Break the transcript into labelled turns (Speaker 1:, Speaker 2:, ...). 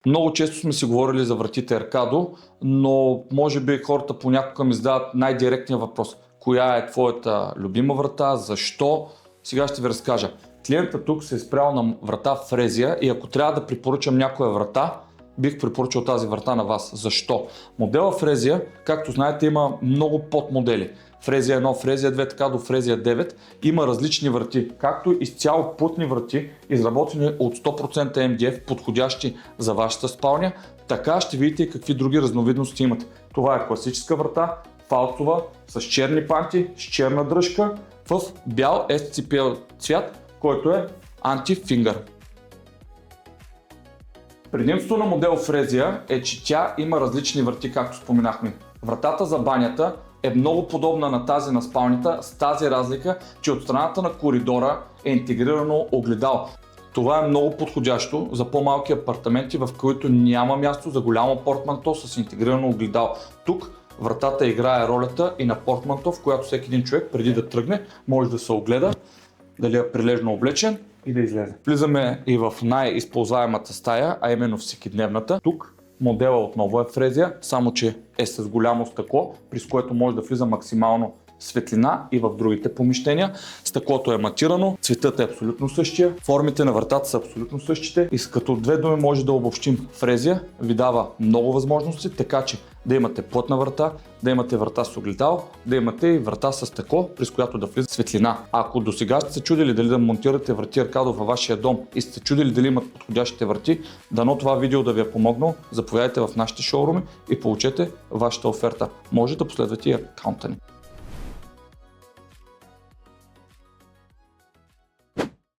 Speaker 1: Много често сме си говорили за вратите Аркадо, но може би хората понякога ми задават най-директния въпрос. Коя е твоята любима врата? Защо? Сега ще ви разкажа. Клиентът тук се е спрял на врата Фрезия и ако трябва да препоръчам някоя врата, бих препоръчал тази врата на вас. Защо? Модела Фрезия, както знаете, има много подмодели. Фрезия 1, Фрезия 2, така до Фрезия 9 има различни врати, както изцяло плътни врати, изработени от 100% MDF, подходящи за вашата спалня, така ще видите какви други разновидности имате. Това е класическа врата, фалцова, с черни панти, с черна дръжка, в бял SCP цвят, който е анти-фингър. Предимството на модел Фрезия е, че тя има различни врати, както споменахме. Вратата за банята е много подобна на тази на спалнята, с тази разлика, че от страната на коридора е интегрирано огледало. Това е много подходящо за по-малки апартаменти, в които няма място за голямо портманто с интегрирано огледало. Тук вратата играе ролята и на портманто, в която всеки един човек преди да тръгне може да се огледа дали е прилежно облечен и да излезе. Влизаме и в най-използваемата стая, а именно всекидневната. Тук модела отново е Фрезия, само че е с голямо стъкло, при което може да влиза максимално светлина и в другите помещения. Стъклото е матирано, цветът е абсолютно същия, формите на вратата са абсолютно същите и като две думи може да обобщим, Фрезия ви дава много възможности, така че да имате плътна врата, да имате врата с огледало, да имате и врата с стъкло, през която да влиза светлина. Ако до сега сте се чудили дали да монтирате врати Аркадо във вашия дом и сте чудили дали имат подходящите врати, дано това видео да ви е помогнало, заповядайте в нашите шоуруми и получете вашата оферта. Може да последвате и акаунта ни.